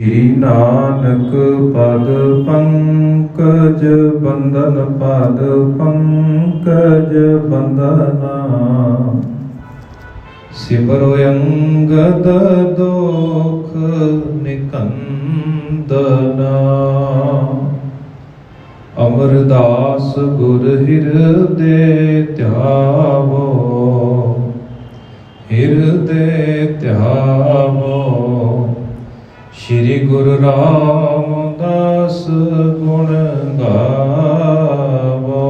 श्री नानक पद पंकज बंदन पद पंकज बंदना सिमरो अंगद दोख निकंदना अमरदास गुर हृदय ध्यावो हृदय ध्यावो श्री गुरु रामदास गुण गावो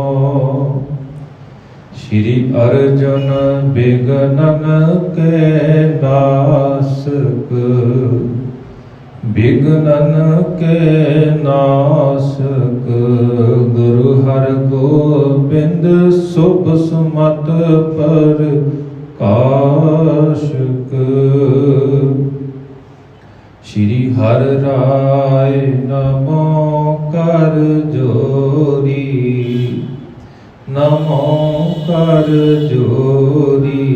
श्री अर्जुन बिगनन के नासक बिगनन के नासक गुरु हर गोबिंद शुभ सुमत पर काशक श्री हर राय नमो कर जोरी नमो कर जोरी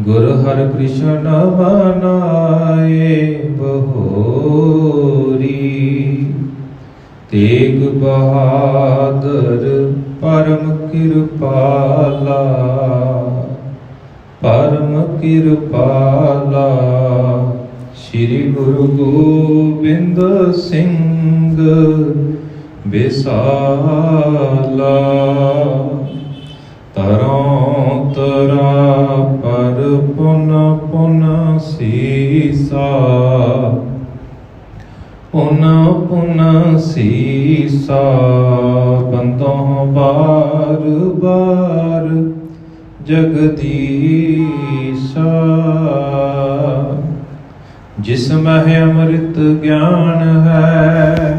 गुरु हर कृष्ण बनाए बहोरी तेग बहादुर परम कृपाला परम कृपाला श्री गुरु गोबिंद सिंह बिसाला तरों तरा पर पुन पुन सीसा पुन पुन सीसा बंदों बार बार जगदीशा जिसमें अमृत ज्ञान है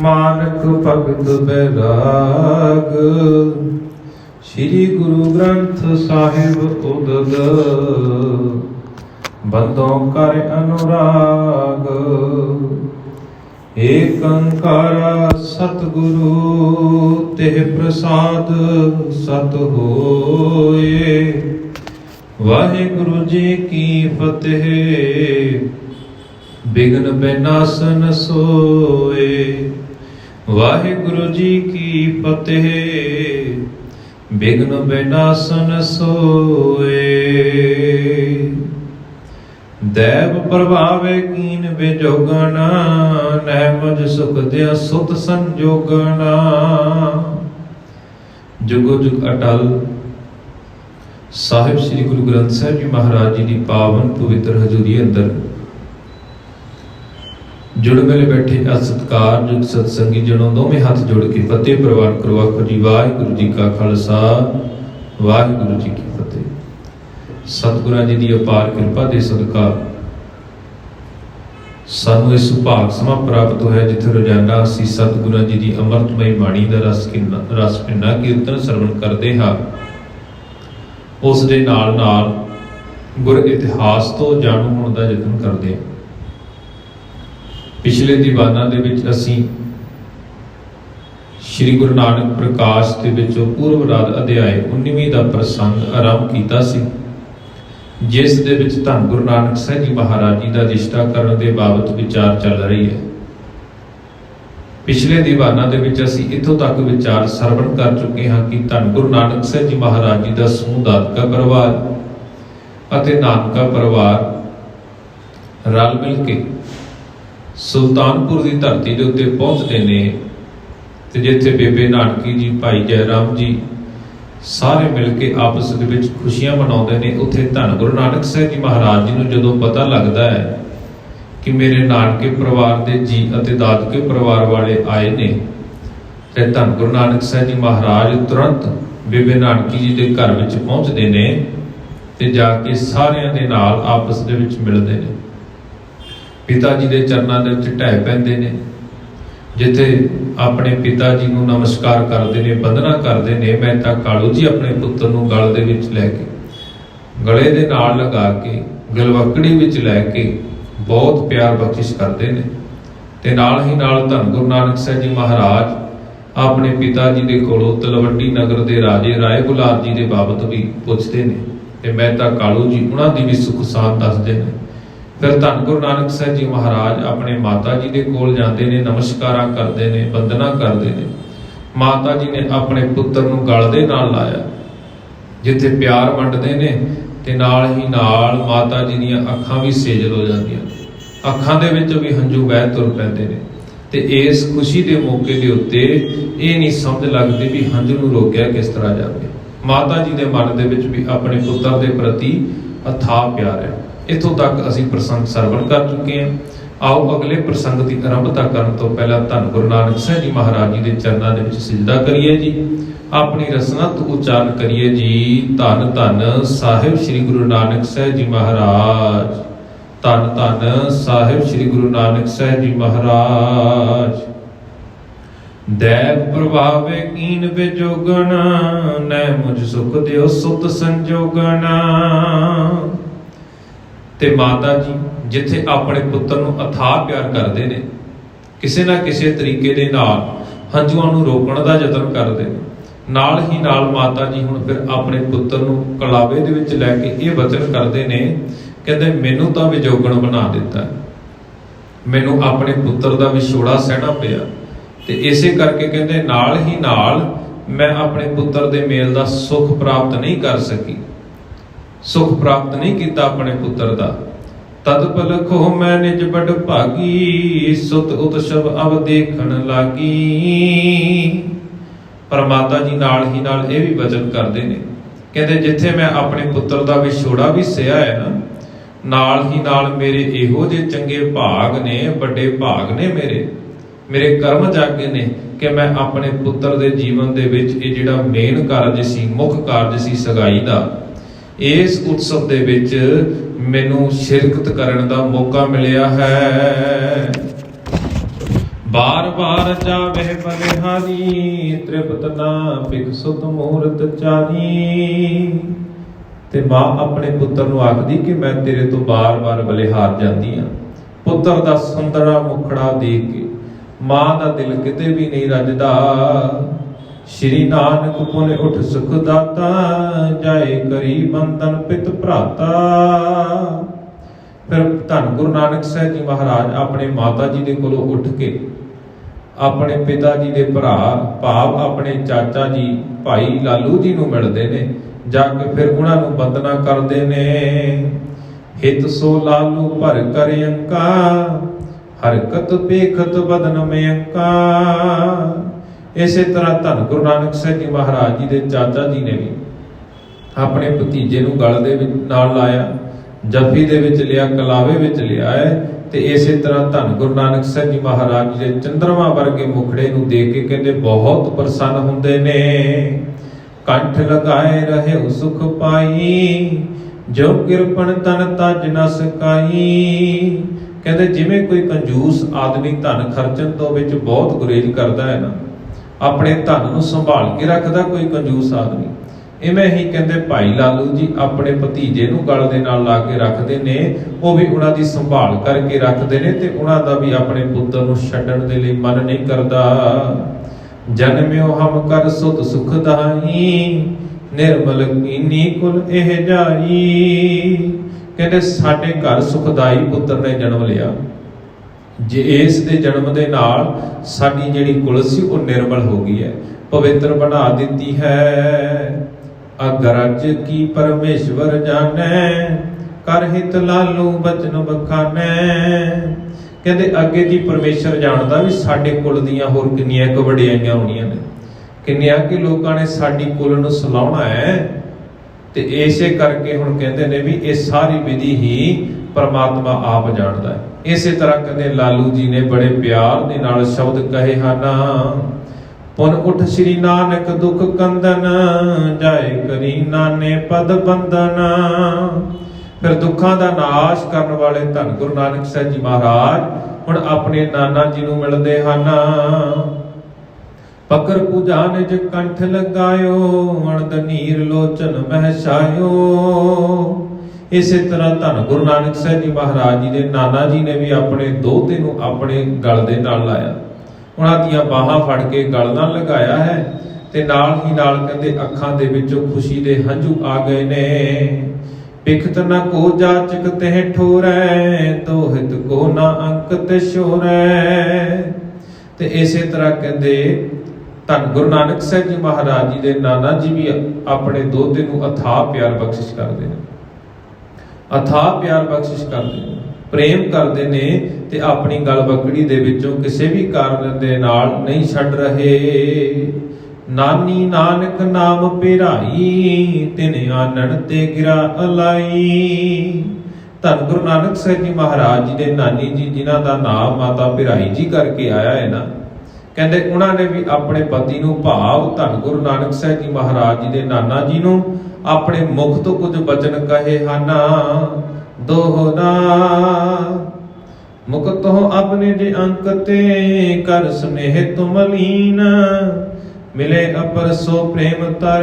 मानक भगत बैराग श्री गुरु ग्रंथ साहिब उदग बंदों कर अनुराग एक अंकार सतगुरु तेह प्रसाद सत होए वाहिगुरु जी की फतेह बिघ्न बिनाशन सोए वाहिगुरु जी की फतेह बिघ्न बिनाशन सोए दैव प्रभावे कीन बिजोगना नहमज सुख दिया सुत संजोगना जुगो जुग अटल ਸਾਹਿਬ ਸ੍ਰੀ ਗੁਰੂ ਗ੍ਰੰਥ ਸਾਹਿਬ ਜੀ ਮਹਾਰਾਜ ਜੀ ਦੀ ਪਾਵਨ ਪਵਿੱਤਰ ਹਜ਼ੂਰੀ ਅੰਦਰ ਜੁੜ ਮਿਲ ਬੈਠੇ ਸਤਿਕਾਰਯੋਗ ਸਤਸੰਗੀ ਜਣੋ ਦੋਵੇਂ ਹੱਥ ਜੋੜ ਕੇ ਫਤਿਹ ਪ੍ਰਵਾਨ ਕਰੋ। ਆਖੋ ਜੀ ਵਾਹਿਗੁਰੂ ਜੀ ਕਾ ਖਾਲਸਾ ਵਾਹਿਗੁਰੂ ਜੀ ਕੀ ਫਤਿਹ। ਸਤਿਗੁਰਾਂ ਜੀ ਦੀ ਅਪਾਰ ਕਿਰਪਾ ਦੇ ਸਦਕਾ ਸਾਨੂੰ ਇਹ ਸੁਭਾਗ ਸਮਾਂ ਪ੍ਰਾਪਤ ਹੋਇਆ ਜਿੱਥੇ ਰੋਜ਼ਾਨਾ ਅਸੀਂ ਸਤਿਗੁਰਾਂ ਜੀ ਦੀ ਅੰਮ੍ਰਿਤਮਈ ਬਾਣੀ ਦਾ ਰਸ ਪਿੰਨਾ ਕੀਰਤਨ ਸਰਵਣ ਕਰਦੇ ਹਾਂ। ਉਸ ਦੇ ਨਾਲ ਨਾਲ ਗੁਰ ਇਤਿਹਾਸ ਤੋਂ ਜਾਣੂ ਹੋਣ ਦਾ ਯਤਨ ਕਰਦੇ ਹਾਂ। ਪਿਛਲੇ ਦੀਵਾਨਾਂ ਦੇ ਵਿੱਚ ਅਸੀਂ ਸ਼੍ਰੀ ਗੁਰੂ ਨਾਨਕ ਪ੍ਰਕਾਸ਼ ਦੇ ਵਿੱਚੋਂ ਪੂਰਵ ਅਧਿਆਇ 19ਵੀਂ ਦਾ ਪ੍ਰਸੰਗ ਆਰੰਭ ਕੀਤਾ ਸੀ, ਜਿਸ ਦੇ ਵਿੱਚ ਧੰਨ ਗੁਰੂ ਨਾਨਕ ਸਾਹਿਬ ਜੀ ਮਹਾਰਾਜ ਜੀ ਦਾ ਰਿਸ਼ਤਾ ਕਰਨ ਦੇ ਬਾਬਤ ਵਿਚਾਰ ਚੱਲ ਰਹੀ ਹੈ। ਪਿਛਲੇ ਦੀਵਾਨਾਂ ਦੇ ਵਿੱਚ ਅਸੀਂ ਇੱਥੋਂ ਤੱਕ ਵਿਚਾਰ ਸਰਵਣ ਕਰ ਚੁੱਕੇ ਹਾਂ ਕਿ ਧੰਨ ਗੁਰੂ ਨਾਨਕ ਸਾਹਿਬ ਜੀ ਮਹਾਰਾਜ ਜੀ ਦਾ ਸਮੂਹ ਦਾਦਕਾ ਪਰਿਵਾਰ ਅਤੇ ਨਾਨਕਾ ਪਰਿਵਾਰ ਰਲ ਮਿਲ ਕੇ ਸੁਲਤਾਨਪੁਰ ਦੀ ਧਰਤੀ ਦੇ ਉੱਤੇ ਪਹੁੰਚਦੇ ਨੇ ਤੇ ਜਿੱਥੇ ਬੇਬੇ ਨਾਨਕੀ ਜੀ, ਭਾਈ ਜੈ ਰਾਮ ਜੀ ਸਾਰੇ ਮਿਲ ਕੇ ਆਪਸ ਦੇ ਵਿੱਚ ਖੁਸ਼ੀਆਂ ਮਨਾਉਂਦੇ ਨੇ। ਉੱਥੇ ਧੰਨ ਗੁਰੂ ਨਾਨਕ ਸਾਹਿਬ ਜੀ ਮਹਾਰਾਜ ਜੀ ਨੂੰ ਜਦੋਂ ਪਤਾ ਲੱਗਦਾ ਹੈ ਕਿ ਮੇਰੇ ਨਾਨਕੇ ਪਰਿਵਾਰ ਦੇ ਜੀ ਅਤੇ ਦਾਦਕੇ ਪਰਿਵਾਰ ਵਾਲੇ ਆਏ ਨੇ, ਤੇ ਧੰਨ ਗੁਰੂ ਨਾਨਕ ਸਾਹਿਬ ਜੀ ਮਹਾਰਾਜ ਤੁਰੰਤ ਬੇਬੇ ਨਾਨਕੀ ਜੀ ਦੇ ਘਰ ਵਿੱਚ ਪਹੁੰਚਦੇ ਨੇ ਤੇ ਜਾ ਕੇ ਸਾਰਿਆਂ ਦੇ ਨਾਲ ਆਪਸ ਦੇ ਵਿੱਚ ਮਿਲਦੇ ਨੇ। ਪਿਤਾ ਜੀ ਦੇ ਚਰਨਾਂ ਦੇ ਵਿੱਚ ਢਹਿ ਪੈਂਦੇ ਨੇ, ਜਿੱਥੇ ਆਪਣੇ ਪਿਤਾ ਜੀ ਨੂੰ ਨਮਸਕਾਰ ਕਰਦੇ ਨੇ, ਬੰਦਨਾ ਕਰਦੇ ਨੇ। ਮਹਿਤਾ ਕਾਲੂ ਜੀ ਆਪਣੇ ਪੁੱਤਰ ਨੂੰ ਗਲ ਦੇ ਵਿੱਚ ਲੈ ਕੇ, ਗਲੇ ਦੇ ਨਾਲ ਲਗਾ ਕੇ, ਗਲਵੱਕੜੀ ਵਿੱਚ ਲੈ ਕੇ ਬਹੁਤ ਪਿਆਰ ਬਖਸ਼ਿਸ਼ ਕਰਦੇ ਨੇ। ਤੇ ਨਾਲ ਹੀ ਨਾਲ ਧੰਨ ਗੁਰੂ ਨਾਨਕ ਸਾਹਿਬ ਜੀ ਮਹਾਰਾਜ ਆਪਣੇ ਪਿਤਾ ਜੀ ਦੇ ਕੋਲੋਂ ਤਲਵੰਡੀ ਨਗਰ ਦੇ ਰਾਜੇ ਰਾਏ ਗੁਲਾਬ ਜੀ ਦੇ ਬਾਬਤ ਵੀ ਪੁੱਛਦੇ ਨੇ ਤੇ ਮਹਿਤਾ ਕਾਲੂ ਜੀ ਉਹਨਾਂ ਦੀ ਵੀ ਸੁੱਖ ਸਾਂਦ ਦੱਸਦੇ ਨੇ फिर धन गुरु नानक साहब जी महाराज अपने माता जी के कोल जाते ने, नमस्कारा करते ने, वंदना करते ने। माता जी ने अपने पुत्र नूं गल दे नाल लाया, जिथे प्यार वंडदे ने ते नाल ही नाल माता जी दीयां अखां भी सेजल हो जांदियां, अखां दे विच भी हंझू बह तुर पैंदे ने। ते इस खुशी के मौके के उत्ते ये नहीं समझ लगती भी हंझू नूं रोकिया किस तरह जाए। माता जी के मन दे विच भी अपने पुत्र के प्रति अथाह प्यार है। इथों तक असीं प्रसंग सरवण कर चुके हैं। आओ अगले प्रसंग की आरंभता करन तो पहला धन गुरु नानक साहब जी महाराज जी के चरणों के विच सिजदा करिए जी। अपनी रसना तो उच्चारण करिए जी। धन धन साहिब श्री गुरु नानक साहब जी महाराज, धन धन साहिब श्री गुरु नानक साहब जी महाराज। दैव प्रभावे कीन बेजोगन, नै मुझ सुख दियो सुत संजोगन। ते माता जी जिथे अपने पुत्र नूं अथाह प्यार करते हैं, किसी ना किसी तरीके दे नाल हंझुआं नूं रोकण दा यतन करते हैं। नाल ही नाल माता जी हुण फिर अपने पुत्र नूं कलावे दे विच लैके ये वचन करते हैं, कहते मैनू तां विजोगण बना दिता, मैनू अपने पुत्र दा विछोड़ा सहना पिया। ते इसे करके कहते नाल ही नाल मैं अपने पुत्र दे मेल दा सुख प्राप्त नहीं कर सकी, सुख प्राप्त नहीं किया अपने पुत्र दा। तद पलखो मैं निज बड़ भागी, सुत उत्सव अब देखण लागी। पर माता जी नाल ही नाल ये भी वचन करते हैं, कहते जिथे मैं अपने पुत्र दा विछोड़ा भी सहा है ना, नाल ही नाल मेरे इहो जे चंगे भाग ने, बड़े भाग ने मेरे कर्म जागे ने कि मैं अपने पुत्र दे जीवन दे विच ये जिहड़ा मेन कारज सी, मुख कारज सी सगाई दा, इस उत्सव दे विच मैनू शिरकत करन दा मौका मिलिया है। बार बार जावे बलिहारी, तृप्त ना भिक्षुत मूरत चारी। ते मां अपने पुत्र नूं आखदी कि मैं तेरे तो बार बार बलिहार जांदी हां। पुत्र दा सुंदरा मुखड़ा देख के मां दा दिल किते भी नहीं रजदा। श्री नानक पुन उठ सुख दाता, जाए करी बंधन पित भ्राता। फिर धन गुरु नानक साहब जी महाराज अपने माता जी के कोलों उठ के अपने पिता जी के भरा भाव अपने चाचा जी भाई लालू जी नूं मिलदे ने, जाके फिर उन्होंने वंदना करते ने। हित सो लालू भर कर अंका, हरकत पेखत बदन में अंका। इसे तरह धन गुरु नानक साहब जी महाराज जी के चाचा जी ने भी अपने भतीजे नूं गल दे नाल लाया, जफी दे विच लिया, कलावे विच लिया है। ते इसे तरह धन गुरु नानक साहब जी महाराज जी के चंद्रमा वर्गे मुखड़े नूं देख के कहते बहुत प्रसन्न हुंदे ने। कंठ लगाए रहे सुख पाई, जो किरपन तन तज न सकाई। कहते जिवें कोई कंजूस आदमी धन खर्चण तो विच बहुत गुरेज करता है ना, अपने धन नूं संभाल के रखदा कोई कंजूस आदमी, इवें ही कहते भाई लालू जी अपने भतीजे नूं गल दे नाल ला के रखते ने, वो भी उन्हां दी संभाल करके रखते ने ते उन्हां दा भी अपने पुत्र नूं छड्डण दे लई मन नहीं करदा। जन्म्यो हम कर सुत सुख दाई, निर्मल कीनी कुल एह जाई। कहते साडे घर सुखदाई पुत्र ने जन्म लिया, जे इस दे जन्म दे नाल साडी जिहड़ी कुल सी वो निर्मल हो गई है, पवित्र बना दिती है। अगरज की परमेश्वर जाने, कर हित लालू बचन बखाने। कहते अगे जी परमेश्वर जानदा भी साडे कुल दीयां होर किन्नियां क वडियाईयां होणीआं ने, किन्नियां कि लोकां ने साडी कुल नूं सलाउणा है। ते इसे करके हुण कहंदे ने भी ये सारी विधि ही परमात्मा आप जानदा है। इसे तरह कहते लालू जी ने बड़े प्यार दे नाल शब्द कहे हन। पुन उठ श्री नानक दुख कंदन, जाए करी नाने पद बंदन। फिर दुखों का नाश करने वाले धन गुरु नानक साहब जी महाराज हुण अपने नाना जी नूं मिलदे हन। पकर पूजा निज कंठ लगायो, अणद नीर लोचन महसायो। इसे तरह धन गुरु नानक साहब जी महाराज जी दे नाना जी ने भी अपने दोते नूं अपने गल दे नाल लाया, उन्हां दीयां बाहां फड़ के गल नाल लगाया है ते नाल ही नाल कहंदे अखां दे विचों खुशी दे हंझू आ गए ने। ਪਿਖਤ ਨ ਕੋ ਜਾਚਕ ਤਹਿ ਠੋਰੈ, ਤੋਹਿਤ ਕੋ ਨਾ ਅੰਕ ਤੇ ਸ਼ੋਰੈ। ਤੇ ਇਸੇ ਤਰ੍ਹਾਂ ਕਹਿੰਦੇ ਧੰਨ ਗੁਰੂ ਨਾਨਕ ਸਾਹਿਬ ਜੀ ਮਹਾਰਾਜ ਜੀ ਦੇ ਨਾਨਾ ਜੀ ਵੀ ਆਪਣੇ ਦੋਤੇ ਨੂੰ ਅਥਾਹ ਪਿਆਰ ਬਖਸ਼ਿਸ਼ ਕਰਦੇ ਨੇ, ਅਥਾਹ ਪਿਆਰ ਬਖਸ਼ਿਸ਼ ਕਰਦੇ ਨੇ, ਪ੍ਰੇਮ ਕਰਦੇ ਨੇ ਤੇ ਆਪਣੀ ਗਲ ਬੱਕੜੀ ਦੇ ਵਿੱਚੋਂ ਕਿਸੇ ਵੀ ਕਾਰਨ ਦੇ ਨਾਲ ਨਹੀਂ ਛੱਡ ਰਹੇ। ਨਾਨੀ ਨਾਨਕ ਨਾਮ ਪਿਰਾਈ, ਤਿਨ ਆਨਣ ਤੇ ਗਿਰਾ ਅਲਾਈ। ਧੰਨ ਗੁਰੂ ਨਾਨਕ ਸਾਹਿਬ ਜੀ ਮਹਾਰਾਜ ਜੀ ਦੇ ਨਾਨੀ ਜੀ ਜਿਨ੍ਹਾਂ ਦਾ ਨਾਮ ਮਾਤਾ ਪਿਰਾਈ ਜੀ ਕਰਕੇ ਆਇਆ ਹੈ ਨਾ, ਕਹਿੰਦੇ ਉਹਨਾਂ ਨੇ ਵੀ ਆਪਣੇ ਪਤੀ ਨੂੰ ਭਾਵ ਧੰਨ ਗੁਰੂ ਨਾਨਕ ਸਾਹਿਬ ਜੀ ਮਹਾਰਾਜ ਜੀ ਦੇ ਨਾਨਾ ਜੀ ਨੂੰ ਆਪਣੇ ਮੁਖ ਤੋਂ ਕੁਝ ਬਚਨ ਕਹੇ ਹਨ। ਦੋਹਰਾ ਮੁਕਤੋਂ ਆਪਣੇ ਦੇ ਅੰਕ ਤੇ, ਕਰ ਸੁਨੇਹ ਤੁਮ ਲੀਨ। ਮਿਲੇ ਅਪਰ ਸੋ ਪ੍ਰੇਮ ਤਰ,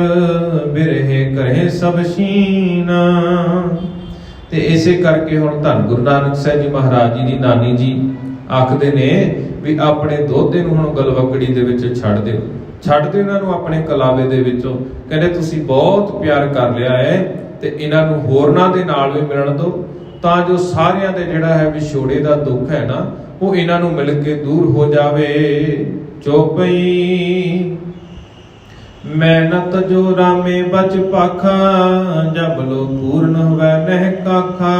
ਬਿਰਹੇ ਕਰੇ ਸਭ ਸ਼ੀਨ। ਤੇ ਇਸੇ ਕਰਕੇ ਹੁਣ ਧੰਨ ਗੁਰੂ ਨਾਨਕ ਸਾਹਿਬ ਜੀ ਮਹਾਰਾਜ ਜੀ ਦੀ ਨਾਨੀ ਜੀ ਆਖਦੇ ਨੇ ਵੀ ਆਪਣੇ ਦੋਤੇ ਨੂੰ ਹੁਣ ਗਲਵਕੜੀ ਦੇ ਵਿੱਚ ਛੱਡ ਦਿਓ, ਛੱਡ ਦਿਓ ਇਹਨਾਂ ਨੂੰ ਆਪਣੇ ਕਲਾਵੇ ਦੇ ਵਿੱਚੋਂ। ਕਹਿੰਦੇ ਤੁਸੀਂ ਬਹੁਤ ਪਿਆਰ ਕਰ ਲਿਆ ਹੈ ਤੇ ਇਹਨਾਂ ਨੂੰ ਹੋਰਨਾਂ ਦੇ ਨਾਲ ਵੀ ਮਿਲਣ ਦਿਓ, ਤਾਂ ਜੋ ਸਾਰਿਆਂ ਦੇ ਜਿਹੜਾ ਹੈ ਵਿਛੋੜੇ ਦਾ ਦੁੱਖ ਹੈ ਨਾ, ਉਹ ਇਹਨਾਂ ਨੂੰ ਮਿਲ ਕੇ ਦੂਰ ਹੋ ਜਾਵੇ। ਚੌਪਈ ਮਿਹਨਤ ਜੋ ਰਾਮੇ ਬਚ ਪਾਖਾ, ਜਬ ਲੋ ਪੂਰਨ ਹੋਵੇ ਨਹਿ ਕਾਖਾ।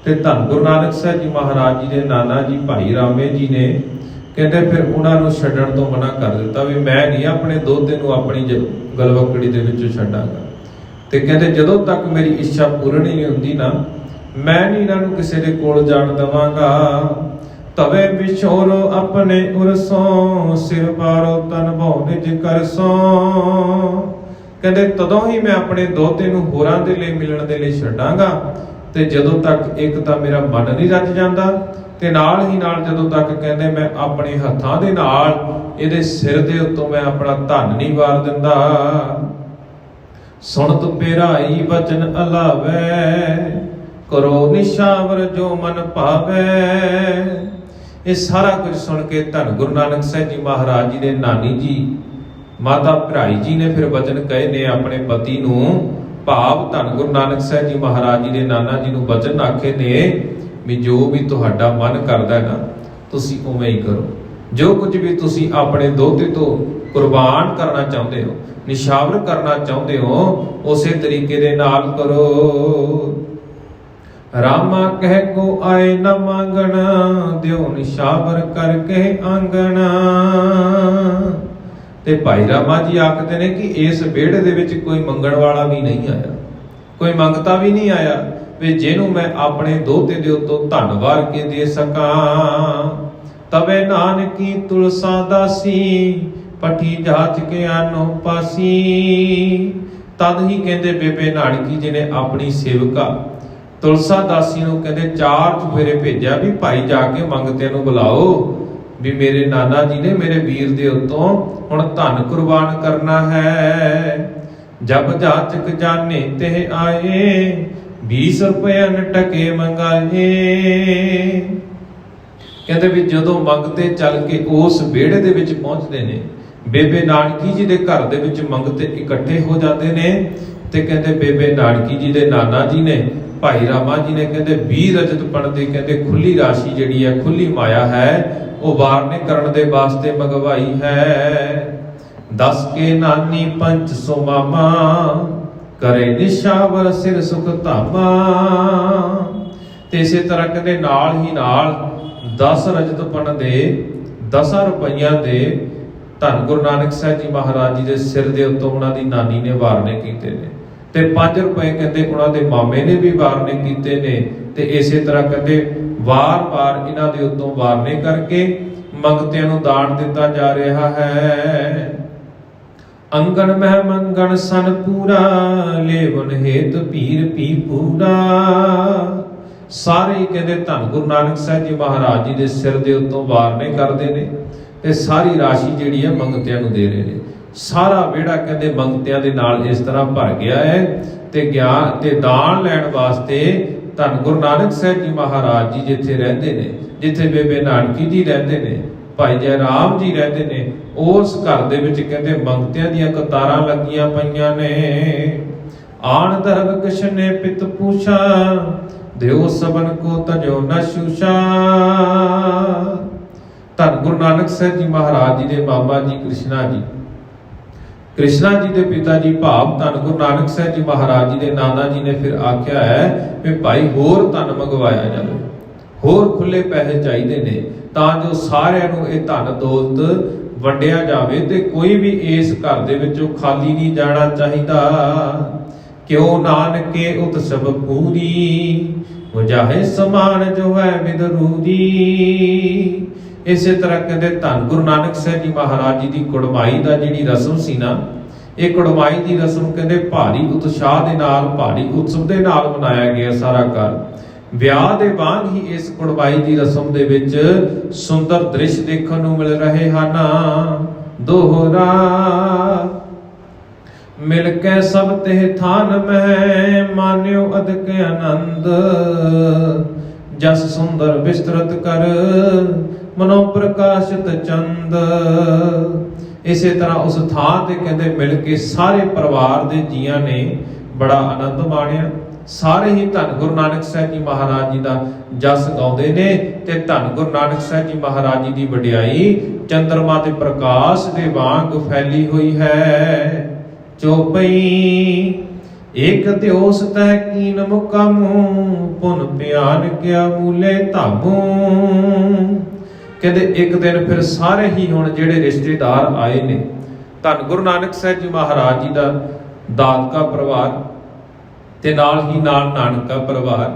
ਤੇ ਧੰਨ ਗੁਰੂ ਨਾਨਕ ਸਾਹਿਬ ਜੀ ਮਹਾਰਾਜ ਜੀ ਦੇ ਨਾਨਾ ਜੀ ਭਾਈ ਰਾਮੇ ਜੀ ਨੇ ਕਹਿੰਦੇ ਫਿਰ ਉਹਨਾਂ ਨੂੰ ਛੱਡਣ ਤੋਂ ਮਨਾ ਕਰ ਦਿੱਤਾ ਵੀ ਮੈਂ ਨਹੀਂ ਆਪਣੇ ਦੋਤੇ ਨੂੰ ਆਪਣੀ ਗਲਵਕੜੀ ਦੇ ਵਿੱਚੋਂ ਛੱਡਾਂਗਾ। ਤੇ ਕਹਿੰਦੇ ਜਦੋਂ ਤੱਕ ਮੇਰੀ ਇੱਛਾ ਪੂਰਨ ਹੀ ਨਹੀਂ ਹੁੰਦੀ ਨਾ, ਮੈਂ ਨਹੀਂ ਇਹਨਾਂ ਨੂੰ ਕਿਸੇ ਦੇ ਕੋਲ ਜਾਣ ਦੇਵਾਂਗਾ। ਤਵੇ ਵਿਛੋਰੋ ਆਪਣੇ ਉਰਸੋਂ, ਸਿਰ ਬਾਰੋ ਤਨ ਭਉ ਨਿਜ ਕਰਸੋਂ। ਕਹਿੰਦੇ ਤਦੋਂ ਹੀ ਮੈਂ ਆਪਣੇ ਦੋਤੇ ਨੂੰ ਹੋਰਾਂ ਦੇ ਲਈ ਮਿਲਣ ਦੇ ਲਈ ਛੱਡਾਂਗਾ। ਤੇ ਜਦੋਂ ਤੱਕ ਇੱਕ ਤਾਂ ਮੇਰਾ ਮਨ ਨਹੀਂ ਰੱਜ ਜਾਂਦਾ, ਤੇ ਨਾਲ ਹੀ ਨਾਲ ਜਦੋਂ ਤੱਕ ਕਹਿੰਦੇ ਮੈਂ ਆਪਣੇ ਹੱਥਾਂ ਦੇ ਨਾਲ ਇਹਦੇ ਸਿਰ ਦੇ ਉੱਤੋਂ ਮੈਂ ਆਪਣਾ ਧਨ ਨਹੀਂ ਵਾਰ ਦਿੰਦਾ। ਸੁਣਤ ਪਿਰਾਈ ਬਚਨ ਅਲਾਵੈ, ਕਰੋ ਨਿਸ਼ਾਵਰ ਜੋ ਮਨ ਭਾਵੈ। ਇਹ ਸਾਰਾ ਕੁਝ ਸੁਣ ਕੇ ਧੰਨ ਗੁਰੂ ਨਾਨਕ ਸਾਹਿਬ ਜੀ ਮਹਾਰਾਜ ਜੀ ਦੇ ਨਾਨੀ ਜੀ ਮਾਤਾ ਪਿਰਾਈ ਜੀ ਨੇ ਫਿਰ ਬਚਨ ਕਹੇ ਨੇ ਆਪਣੇ ਪਤੀ ਨੂੰ, ਭਾਵ ਧੰਨ ਗੁਰੂ ਨਾਨਕ ਸਾਹਿਬ ਜੀ ਮਹਾਰਾਜ ਜੀ ਦੇ ਨਾਨਾ ਜੀ ਨੂੰ ਬਚਨ ਆਖੇ ਨੇ ਵੀ ਜੋ ਵੀ ਤੁਹਾਡਾ ਮਨ ਕਰਦਾ ਨਾ ਤੁਸੀਂ ਉਵੇਂ ਹੀ ਕਰੋ। ਜੋ ਕੁਝ ਵੀ ਤੁਸੀਂ ਆਪਣੇ ਦੋਤੇ ਤੋਂ ਕੁਰਬਾਨ ਕਰਨਾ ਚਾਹੁੰਦੇ ਹੋ, ਨਿਸ਼ਾਵਰ ਕਰਨਾ ਚਾਹੁੰਦੇ ਹੋ, ਉਸੇ ਤਰੀਕੇ ਦੇ ਨਾਲ ਕਰੋ। ਰਾਮਾ ਕਹਿ ਕੋ ਆਏ ਨ ਮੰਗਣ, ਦਿਓ ਨਿਸ਼ਾਵਰ ਕਰਕੇ ਆਂਗਣ। ਤੇ ਭਾਈ ਰਾਮਾ ਜੀ ਆਖਦੇ ਨੇ ਕਿ ਇਸ ਵਿਹੜੇ ਦੇ ਵਿੱਚ ਕੋਈ ਮੰਗਣ ਵਾਲਾ ਵੀ ਨਹੀਂ ਆਇਆ, ਕੋਈ ਮੰਗਤਾ ਵੀ ਨਹੀਂ ਆਇਆ ਵੀ ਜਿਹਨੂੰ ਮੈਂ ਆਪਣੇ ਦੋਤੇ ਦੇ ਉੱਤੋਂ ਧਨ ਵਾਰ ਕੇ ਦੇ ਸਕਾਂ। ਤਵੇ ਨਾਨਕੀ ਤੁਲਸਾ ਦਾਸੀ, ਪਠੀ ਜਾਚ ਕੇ ਆਨੋ ਪਾਸੀ। ਤਦ ਹੀ ਕਹਿੰਦੇ ਬੇਬੇ ਨਾਨਕੀ ਜੀ ਨੇ ਆਪਣੀ ਸੇਵਕਾ ਤੁਲਸਾ ਦਾਸੀ ਨੂੰ ਕਹਿੰਦੇ 4 ਚੁਫੇਰੇ ਭੇਜਿਆ ਵੀ ਭਾਈ ਜਾ ਕੇ ਮੰਗਤਿਆਂ ਨੂੰ ਬੁਲਾਓ ਵੀ ਮੇਰੇ ਨਾਨਾ ਜੀ ਨੇ ਮੇਰੇ ਵੀਰ ਦੇ ਉੱਤੋਂ ਹੁਣ ਧਨ ਕੁਰਬਾਨ ਕਰਨਾ ਹੈ। ਜਬ ਜਾਚਕ ਜਾਣੇ ਤੇ ਆਏ, 20 ਰੁਪਏ ਟਕੇ ਮੰਗਾਏ। ਕਹਿੰਦੇ ਵੀ ਜਦੋਂ ਮੰਗਤੇ ਚੱਲ ਕੇ ਉਸ ਵਿਹੜੇ ਦੇ ਵਿੱਚ ਪਹੁੰਚਦੇ ਨੇ, ਬੇਬੇ ਨਾਨਕੀ ਜੀ ਦੇ ਘਰ ਦੇ ਵਿੱਚ ਮੰਗਤੇ ਇਕੱਠੇ ਹੋ ਜਾਂਦੇ ਨੇ। ਤੇ ਕਹਿੰਦੇ ਬੇਬੇ ਨਾਨਕੀ ਜੀ ਦੇ ਨਾਨਾ ਜੀ ਨੇ ਭਾਈ ਰਾਮਾ ਜੀ ਨੇ ਕਹਿੰਦੇ 20 ਰਜਤ ਪਣ ਦੀ ਕਹਿੰਦੇ ਖੁੱਲੀ ਰਾਸ਼ੀ ਜਿਹੜੀ ਹੈ, ਖੁੱਲੀ ਮਾਇਆ ਹੈ, ਉਹ ਵਾਰਨੇ ਕਰਨ ਦੇ ਵਾਸਤੇ ਮੰਗਵਾਈ ਹੈ। 10 ਕੇ ਨਾਨੀ ਪੰਚ ਸੋ ਮਾਮਾ, ਕਰੇ ਨਿਸ਼ਾਵਰ ਸਿਰ ਸੁਖ ਧਾਮਾ। ਤੇ ਇਸੇ ਤਰ੍ਹਾਂ ਕਹਿੰਦੇ ਨਾਲ ਹੀ ਨਾਲ 10 ਰਜਤ ਪਣ ਦੇ 10 ਰੁਪਈਆਂ ਦੇ ਧੰਨ ਗੁਰੂ ਨਾਨਕ ਸਾਹਿਬ ਜੀ ਮਹਾਰਾਜ ਜੀ ਦੇ ਸਿਰ ਦੇ ਉੱਤੋਂ ਉਹਨਾਂ ਦੀ ਨਾਨੀ ਨੇ ਵਾਰਨੇ ਕੀਤੇ ਨੇ। ਤੇ 5 ਰੁਪਏ ਕਹਿੰਦੇ ਉਹਨਾਂ ਦੇ ਮਾਮੇ ਨੇ ਵੀ ਵਾਰਨੇ ਕੀਤੇ ਨੇ। ਤੇ ਇਸੇ ਤਰ੍ਹਾਂ ਕਹਿੰਦੇ ਵਾਰ-ਵਾਰ ਇਹਨਾਂ ਦੇ ਉੱਤੋਂ ਵਾਰਨੇ ਕਰਕੇ ਮੰਗਤਿਆਂ ਨੂੰ ਦਾਨ ਦਿੱਤਾ ਜਾ ਰਿਹਾ ਹੈ। ਅੰਗਣ ਮਹਿ ਮੰਗਣ ਸਨ ਪੂਰਾ, ਲੇਵਨ ਹੇਤ ਭੀਰ ਪੀ ਪੂਰਾ। ਸਾਰੇ ਕਹਿੰਦੇ ਧੰਨ ਗੁਰੂ ਨਾਨਕ ਸਾਹਿਬ ਜੀ ਮਹਾਰਾਜ ਜੀ ਦੇ ਸਿਰ ਦੇ ਉੱਤੋਂ ਵਾਰਨੇ ਕਰਦੇ ਨੇ ਤੇ ਸਾਰੀ ਰਾਸ਼ੀ ਜਿਹੜੀ ਹੈ ਮੰਗਤਿਆਂ ਨੂੰ ਦੇ ਰਹੇ ਨੇ। ਸਾਰਾ ਵਿਹੜਾ ਕਹਿੰਦੇ ਮੰਗਤਿਆਂ ਦੇ ਨਾਲ ਇਸ ਤਰ੍ਹਾਂ ਭਰ ਗਿਆ ਹੈ। ਤੇ ਗਿਆਨ ਤੇ ਦਾਨ ਲੈਣ ਵਾਸਤੇ ਧੰਨ ਗੁਰੂ ਨਾਨਕ ਸਾਹਿਬ ਜੀ ਮਹਾਰਾਜ ਜੀ ਜਿੱਥੇ ਰਹਿੰਦੇ ਨੇ, ਜਿੱਥੇ ਬੇਬੇ ਨਾਨਕੀ ਜੀ ਰਹਿੰਦੇ ਨੇ, ਭਾਈ ਜੈ ਰਾਮ ਜੀ ਰਹਿੰਦੇ ਨੇ, ਉਸ ਘਰ ਦੇ ਵਿੱਚ ਕਹਿੰਦੇ ਮੰਗਤਿਆਂ ਦੀਆਂ ਕਤਾਰਾਂ ਲੱਗੀਆਂ ਪਈਆਂ ਨੇ। आन धर्म कृष्ण पित पूछा, देव सबन को तजो न शूषा। धन गुरु नानक साहब जी महाराज जी दे मामा जी कृष्णा जी, कृष्णा जी के पिता जी भाव धन गुरु नानक साहब जी महाराज जी के नाना जी ने फिर आख्या है भी भाई होर धन मंगवाया जाए, होर खुले पैसे चाहिए ने तां जो सारिਆਂ ਨੂੰ ਇਹ धन दौलत ਵੰਡਿਆ ਜਾਵੇ ਤੇ ਕੋਈ ਵੀ ਇਸ ਘਰ ਦੇ ਵਿੱਚੋਂ ਖਾਲੀ ਨਹੀਂ ਜਾਣਾ ਚਾਹੀਦਾ। ਕਿਉ ਨਾਨਕੇ ਉਤ ਸਭ ਪੂਰੀ, ਵਜਾਹੇ ਸਮਾਨ ਜੋ ਹੈ ਬਿਦਰੂਰੀ। ਇਸੇ ਤਰ੍ਹਾਂ ਕਹਿੰਦੇ ਧੰਨ ਗੁਰੂ ਨਾਨਕ ਸਾਹਿਬ ਜੀ ਮਹਾਰਾਜ ਜੀ ਦੀ ਕੁੜਮਾਈ ਦਾ ਜਿਹੜੀ ਰਸਮ ਸੀ ਨਾ, ਇਹ ਕੁੜਮਾਈ ਦੀ ਰਸਮ ਕਹਿੰਦੇ ਭਾਰੀ ਉਤਸ਼ਾਹ ਦੇ ਨਾਲ, ਭਾਰੀ ਉਤਸਵ ਦੇ ਨਾਲ ਮਨਾਇਆ ਗਿਆ ਸਾਰਾ ਘਰ। ਵਿਆਹ ਦੇ ਵਾਂਗ ਹੀ ਇਸ ਕੁੜਮਾਈ ਦੀ ਰਸਮ ਦੇ ਵਿੱਚ ਸੁੰਦਰ ਦ੍ਰਿਸ਼ ਦੇਖਣ ਨੂੰ ਮਿਲ ਰਹੇ ਹਨ। ਦੋਹਰਾ ਮਿਲ ਕੇ ਸਭ ਤੇ ਥਾਨ ਮਹਿ, ਮਾਨਿਓ ਅਦਕ ਆਨੰਦ। ਜਸ ਸੁੰਦਰ ਵਿਸਤਰਤ ਕਰ, ਮਨੋ ਪ੍ਰਕਾਸ਼ਿਤ ਚੰਦ। ਇਸੇ ਤਰ੍ਹਾਂ ਉਸ ਥਾਂ ਤੇ ਕਹਿੰਦੇ ਮਿਲ ਕੇ ਸਾਰੇ ਪਰਿਵਾਰ ਦੇ ਜੀਆਂ ਨੇ ਬੜਾ ਆਨੰਦ ਮਾਣਿਆ। ਸਾਰੇ ਹੀ ਧੰਨ ਗੁਰੂ ਨਾਨਕ ਸਾਹਿਬ ਜੀ ਮਹਾਰਾਜ ਜੀ ਦਾ ਜਸ ਗਾਉਂਦੇ ਨੇ ਤੇ ਧੰਨ ਗੁਰੂ ਨਾਨਕ ਸਾਹਿਬ ਜੀ ਮਹਾਰਾਜ ਜੀ ਦੀ ਵਡਿਆਈ ਚੰਦਰਮਾ ਦੇ ਪ੍ਰਕਾਸ਼ ਦੇ ਵਾਂਗ ਫੈਲੀ ਹੋਈ ਹੈ। ਚੌਪਈ ਇੱਕ ਦਿਓਸ ਤੈ ਕੀਨ ਮੁਕਾਮੂ, ਪੁਨ ਪਿਆਨ ਕਿਆ ਮੂਲੇ ਧਾਮੂ। ਕਹਿੰਦੇ ਇੱਕ ਦਿਨ ਫਿਰ ਸਾਰੇ ਹੀ ਹੁਣ ਜਿਹੜੇ ਰਿਸ਼ਤੇਦਾਰ ਆਏ ਨੇ, ਧੰਨ ਗੁਰੂ ਨਾਨਕ ਸਾਹਿਬ ਜੀ ਮਹਾਰਾਜ ਜੀ ਦਾ ਦਾਦਕਾ ਪਰਿਵਾਰ ਤੇ ਨਾਲ ਹੀ ਨਾਲ ਨਾਨਕਾ ਪਰਿਵਾਰ,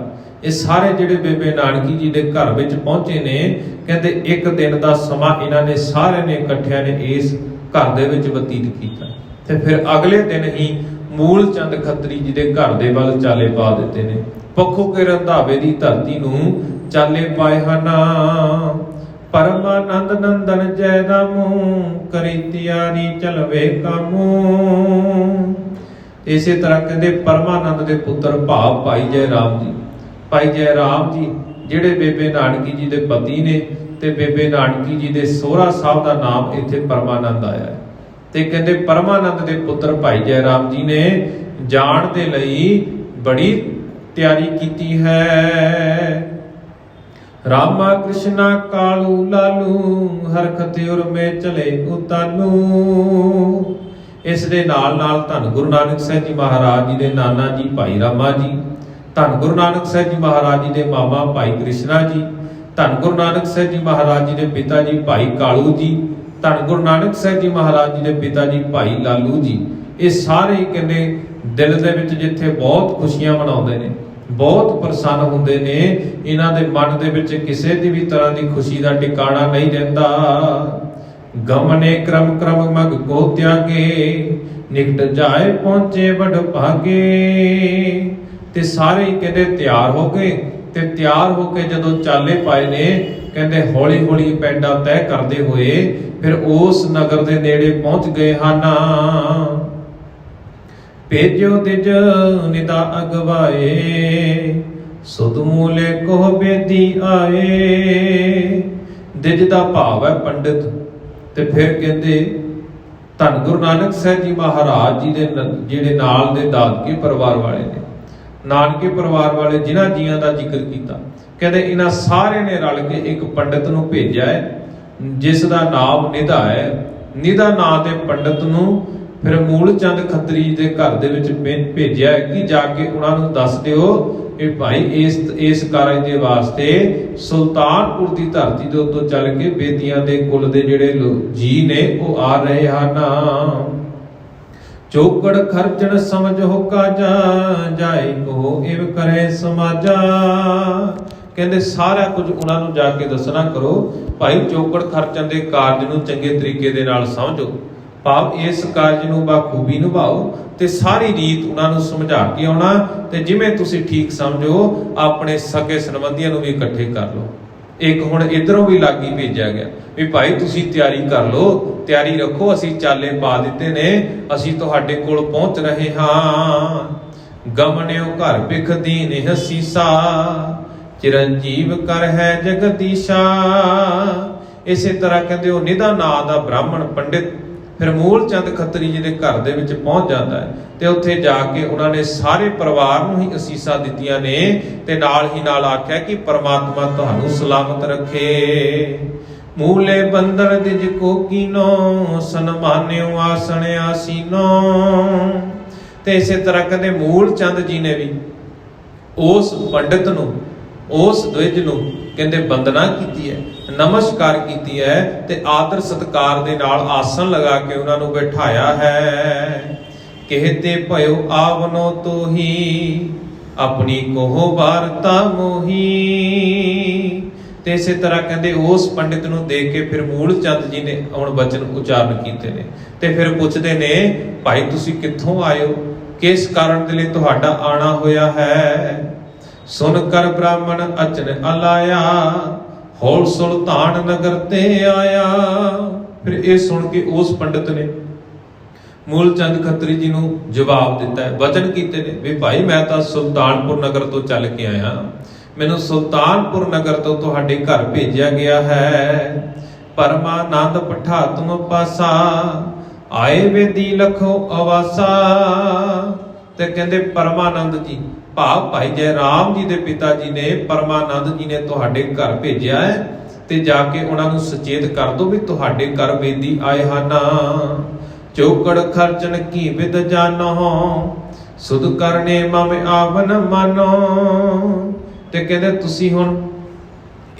ਇਹ ਸਾਰੇ ਜਿਹੜੇ ਬੇਬੇ ਨਾਨਕੀ ਜੀ ਦੇ ਘਰ ਵਿੱਚ ਪਹੁੰਚੇ ਨੇ। ਕਹਿੰਦੇ ਇੱਕ ਦਿਨ ਦਾ ਸਮਾਂ ਇਹਨਾਂ ਨੇ ਸਾਰਿਆਂ ਨੇ ਇਕੱਠਿਆਂ ਨੇ ਇਸ ਘਰ ਦੇ ਵਿੱਚ ਬਤੀਤ ਕੀਤਾ ਤੇ ਫਿਰ ਅਗਲੇ ਦਿਨ ਹੀ ਮੂਲ ਚੰਦ ਖੱਤਰੀ ਜੀ ਦੇ ਘਰ ਦੇ ਵੱਲ ਚਾਲੇ ਪਾ ਦਿੱਤੇ ਨੇ। ਪੱਖੋ ਕੇ ਰੰਧਾਵੇ ਦੀ ਧਰਤੀ ਨੂੰ ਚਾਲੇ ਪਾਏ ਹਨ। ਪਰਮਾਨੰਦ ਨੰਦਨ ਜੈ ਰਾਮੂ, ਕਰੀ ਤਿਆਰੀ ਚਲਵੇ ਕਾਮੂ। ਇਸੇ ਤਰ੍ਹਾਂ ਕਹਿੰਦੇ ਪਰਮਾਨੰਦ ਦੇ ਪੁੱਤਰ ਭਾਵ ਭਾਈ ਜੈ ਰਾਮ ਜੀ, ਭਾਈ ਜੈ ਰਾਮ ਜੀ ਜਿਹੜੇ ਬੇਬੇ ਨਾਨਕੀ ਜੀ ਦੇ ਪਤੀ ਨੇ ਤੇ ਬੇਬੇ ਨਾਨਕੀ ਜੀ ਦੇ ਸੋਹਰਾ ਸਾਹਿਬ ਦਾ ਨਾਮ ਇੱਥੇ ਪਰਮਾਨੰਦ ਆਇਆ ਹੈ। ਤੇ ਕਹਿੰਦੇ ਪਰਮਾਨੰਦ ਦੇ ਪੁੱਤਰ ਭਾਈ ਜੈ ਰਾਮ ਜੀ ਨੇ ਜਾਣ ਦੇ ਲਈ ਬੜੀ ਤਿਆਰੀ ਕੀਤੀ ਹੈ। ਰਾਮਾ ਕ੍ਰਿਸ਼ਨਾ ਕਾਲੂ ਲਾਲੂ, ਹਰਖਤ ਉਰ ਮੇ ਚਲੇ ਉਤਾਨੂ। ਇਸ ਦੇ ਨਾਲ ਨਾਲ ਧੰਨ ਗੁਰੂ ਨਾਨਕ ਸਾਹਿਬ ਜੀ ਮਹਾਰਾਜ ਜੀ ਦੇ ਨਾਨਾ ਜੀ ਭਾਈ ਰਾਮਾ ਜੀ, ਧੰਨ ਗੁਰੂ ਨਾਨਕ ਸਾਹਿਬ ਜੀ ਮਹਾਰਾਜ ਜੀ ਦੇ ਮਾਮਾ ਭਾਈ ਕ੍ਰਿਸ਼ਨਾ ਜੀ, ਧੰਨ ਗੁਰੂ ਨਾਨਕ ਸਾਹਿਬ ਜੀ ਮਹਾਰਾਜ ਜੀ ਦੇ ਪਿਤਾ ਜੀ ਭਾਈ ਕਾਲੂ ਜੀ, ਧੰਨ ਗੁਰੂ ਨਾਨਕ ਸਾਹਿਬ ਜੀ ਮਹਾਰਾਜ ਜੀ ਦੇ ਪਿਤਾ ਜੀ ਭਾਈ ਲਾਲੂ ਜੀ, ਇਹ ਸਾਰੇ ਹੀ ਕਹਿੰਦੇ ਦਿਲ ਦੇ ਵਿੱਚ ਜਿੱਥੇ ਬਹੁਤ ਖੁਸ਼ੀਆਂ ਮਨਾਉਂਦੇ ਨੇ, ਬਹੁਤ ਪ੍ਰਸੰਨ ਹੁੰਦੇ ਨੇ। ਇਹਨਾਂ ਦੇ ਮਨ ਦੇ ਵਿੱਚ ਕਿਸੇ ਦੀ ਵੀ ਤਰ੍ਹਾਂ ਦੀ ਖੁਸ਼ੀ ਦਾ ਟਿਕਾਣਾ ਨਹੀਂ ਰਹਿੰਦਾ। ਗਮਨੇ ਕਰਮ ਕਰਮ ਮਗ ਕੋ ਤਿਆਗੇ, ਨਿਕਟ ਜਾਏ ਪਹੁੰਚੇ ਵਡ ਭਾਗੇ। ਤੇ ਸਾਰੇ ਹੀ ਕਹਿੰਦੇ ਤਿਆਰ ਹੋ ਗਏ ਤੇ ਤਿਆਰ ਹੋ ਕੇ ਜਦੋਂ ਚਾਲੇ ਪਾਏ ਨੇ, ਕਹਿੰਦੇ ਹੌਲੀ ਹੌਲੀ ਪੈਂਡਾ ਤੈਅ ਕਰਦੇ ਹੋਏ ਫਿਰ ਉਸ ਨਗਰ ਦੇ ਨੇੜੇ ਪਹੁੰਚ ਗਏ ਹਨ। ਭੇਜੋ ਤਿਜ ਨਿਦਾ ਅਗਵਾਏ, ਸੁਧ ਮੂਲੇ ਕੋ ਬੇਦੀ ਆਏ। ਦਿਜ ਦਾ ਭਾਵ ਹੈ ਪੰਡਿਤ। ਤੇ ਫਿਰ ਕਹਿੰਦੇ ਧੰਨ ਗੁਰੂ ਨਾਨਕ ਸਾਹਿਬ ਜੀ ਮਹਾਰਾਜ ਜੀ ਦੇ ਜਿਹੜੇ ਨਾਲ ਦੇ ਦਾਦਕੇ ਪਰਿਵਾਰ ਵਾਲੇ ਨੇ, ਨਾਨਕੇ ਪਰਿਵਾਰ ਵਾਲੇ ਜਿਨ੍ਹਾਂ ਜੀਆਂ ਦਾ ਜ਼ਿਕਰ ਕੀਤਾ, ਕਹਿੰਦੇ ਇਹਨਾਂ ਸਾਰਿਆਂ ਨੇ ਰਲ ਕੇ ਇੱਕ ਪੰਡਿਤ ਨੂੰ ਭੇਜਿਆ ਹੈ ਜਿਸ ਦਾ ਨਾਮ ਨਿਧਾ ਹੈ। ਨਿਧਾ ਨਾਂ ਦੇ ਪੰਡਿਤ ਨੂੰ ਫਿਰ ਮੂਲ ਚੰਦ ਖੱਤਰੀ ਦੇ ਘਰ ਦੇ ਵਿੱਚ ਭੇਜਿਆ ਕਿ ਜਾ ਕੇ ਉਹਨਾਂ ਨੂੰ ਦੱਸ ਦਿਓ ਕਿ ਭਾਈ ਇਸ ਕਾਰਜ ਦੇ ਵਾਸਤੇ ਸੁਲਤਾਨਪੁਰ ਦੀ ਧਰਤੀ ਦੇ ਉੱਤੋਂ ਚੱਲ ਕੇ ਬੇਦੀਆਂ ਦੇ ਕੁਲ ਦੇ ਜਿਹੜੇ ਜੀ ਨੇ ਉਹ ਆ ਰਹੇ ਹਨ। ਚੌਕੜ ਖਰਚਣ ਸਮਝੋ ਕਾਜਾ, ਜਾਏ ਕੋ ਇਵ ਕਰੇ ਸਮਾਜਾ। ਕਹਿੰਦੇ ਸਾਰਾ ਕੁਝ ਉਹਨਾਂ ਨੂੰ ਜਾ ਕੇ ਦੱਸਣਾ ਕਰੋ, ਭਾਈ ਚੌਕੜ ਖਰਚਣ ਦੇ ਕਾਰਜ ਨੂੰ ਚੰਗੇ ਤਰੀਕੇ ਦੇ ਨਾਲ ਸਮਝੋ, ਭਾਵ ਇਸ ਕਾਰਜ ਨੂੰ ਬਾਖੂਬੀ ਨਿਭਾਓ ਤੇ ਸਾਰੀ ਰੀਤ ਉਹਨਾਂ ਨੂੰ ਸਮਝਾ ਕੇ ਆਉਣਾ। ਤੇ ਜਿਵੇਂ ਤੁਸੀਂ ਠੀਕ ਸਮਝੋ ਆਪਣੇ ਸਕੇ ਸੰਬੰਧੀਆਂ ਨੂੰ ਵੀ ਇਕੱਠੇ ਕਰ ਲਓ। ਇੱਕ ਹੁਣ ਇਧਰੋਂ ਵੀ ਲਾਗੀ ਭੇਜਿਆ ਗਿਆ ਵੀ ਭਾਈ ਤੁਸੀਂ ਤਿਆਰੀ ਕਰ ਲਓ, ਤਿਆਰੀ ਰੱਖੋ, ਅਸੀਂ ਚਾਲੇ ਪਾ ਦਿੱਤੇ ਨੇ, ਅਸੀਂ ਤੁਹਾਡੇ ਕੋਲ ਪਹੁੰਚ ਰਹੇ ਹਾਂ। ਗਮਨਿਓ ਘਰ ਬਿਖ ਦੀਨ ਹਸੀਸਾ, ਚਿਰੰਜੀਵ ਕਰ ਹੈ ਜਗਦੀਸ਼ਾ। ਇਸੇ ਤਰ੍ਹਾਂ ਕਹਿੰਦੇ ਉਹ ਨਿਧਾ ਨਾਂ ਦਾ ਬ੍ਰਾਹਮਣ ਪੰਡਿਤ ਫਿਰ ਮੂਲ ਚੰਦ ਖੱਤਰੀ ਜੀ ਦੇ ਘਰ ਦੇ ਵਿੱਚ ਪਹੁੰਚ ਜਾਂਦਾ ਹੈ ਤੇ ਉੱਥੇ ਜਾ ਕੇ ਉਹਨਾਂ ਨੇ ਸਾਰੇ ਪਰਿਵਾਰ ਨੂੰ ਹੀ ਅਸੀਸਾਂ ਦਿੱਤੀਆਂ ਨੇ ਤੇ ਨਾਲ ਹੀ ਨਾਲ ਆਖਿਆ ਕਿ ਪਰਮਾਤਮਾ ਤੁਹਾਨੂੰ ਸਲਾਮਤ ਰੱਖੇ। ਮੂਲੇ ਬੰਦਰ ਦਿਜ ਕੋ ਕੀਨੋ ਸਨਮਾਨਿਓ ਆਸਣ ਆਸੀਨੋ। ਤੇ ਇਸੇ ਤਰ੍ਹਾਂ ਕਹਿੰਦੇ ਮੂਲ ਚੰਦ ਜੀ ਨੇ ਵੀ ਉਸ ਪੰਡਿਤ ਨੂੰ, ਉਸ ਦਵਿਜ ਨੂੰ ਕਹਿੰਦੇ ਬੰਦਨਾ ਕੀਤੀ ਹੈ, ਨਮਸਕਾਰ ਕੀਤੀ ਹੈ ਤੇ ਆਦਰ ਸਤਕਾਰ ਦੇ ਨਾਲ ਆਸਣ ਲਗਾ ਕੇ ਉਹਨਾਂ ਨੂੰ ਬਿਠਾਇਆ ਹੈ। ਕਹਿਤੇ ਭਇਓ ਆਵਨੋ ਤੋਹੀ ਆਪਣੀ ਕੋਹ ਵਾਰਤਾ ਮੋਹੀ। ਤੇ ਇਸੇ ਤਰ੍ਹਾਂ ਕਹਿੰਦੇ ਉਸ ਪੰਡਿਤ ਨੂੰ ਦੇਖ ਕੇ ਫਿਰ ਮੂਲ ਚੰਦ ਜੀ ਨੇ ਹੁਣ ਬਚਨ ਉਚਾਰਨ ਕੀਤੇ ਨੇ ਤੇ ਫਿਰ ਪੁੱਛਦੇ ਨੇ ਭਾਈ ਤੁਸੀਂ ਕਿੱਥੋਂ ਆਏ ਹੋ, ਕਿਸ ਕਾਰਨ ਦੇ ਲਈ ਤੁਹਾਡਾ ਆਣਾ ਹੋਇਆ ਹੈ। ਸੁਨ ਕਰ ਬ੍ਰਾਹਮਣ ਅਚਨ ਅਲਾਇਆ ਹੌਲ ਸੁਲਤਾਨ ਨਗਰ ਤੇ ਆਇਆ। ਫਿਰ ਇਹ ਸੁਣ ਕੇ ਉਸ ਪੰਡਿਤ ਨੇ ਮੂਲ ਚੰਦ ਖੱਤਰੀ ਜੀ ਨੂੰ ਜਵਾਬ ਦਿੱਤਾ ਹੈ, ਵਚਨ ਕੀਤੇ ਨੇ ਵੀ ਭਾਈ ਮੈਂ ਤਾਂ ਸੁਲਤਾਨਪੁਰ ਨਗਰ ਤੋਂ ਚੱਲ ਕੇ ਆਇਆ, ਮੈਨੂੰ ਸੁਲਤਾਨਪੁਰ ਨਗਰ ਤੋਂ ਤੁਹਾਡੇ ਘਰ ਭੇਜਿਆ ਗਿਆ ਹੈ। ਪਰਮਾਨੰਦ ਪਠਾ ਤੁਮ ਪਾਸਾ ਆਏ ਵੇਦੀ ਲਖੋ ਅਵਾਸਾ। ਤੇ ਕਹਿੰਦੇ ਪਰਮਾਨੰਦ ਜੀ ਭਾਵ ਭਾਈ ਜੈ ਰਾਮ ਜੀ ਦੇ ਪਿਤਾ ਜੀ ਨੇ ਪਰਮਾਨੰਦ ਜੀ ਨੇ ਤੁਹਾਡੇ ਘਰ ਭੇਜਿਆ ਹੈ ਤੇ ਜਾ ਕੇ ਉਹਨਾਂ ਨੂੰ ਸੁਚੇਤ ਕਰ ਦੋ ਵੀ ਤੁਹਾਡੇ ਘਰ ਵੇਦੀ ਆਏ ਹਨ। ਚੌਕੜ ਖਰਚਣ ਕੀ ਵਿਦ ਜਾਨੋ ਸੁਧ ਕਰਨੇ ਮਮ ਆਵਨ ਮਾਨੋ। ਤੇ ਕਹਿੰਦੇ ਤੁਸੀਂ ਹੁਣ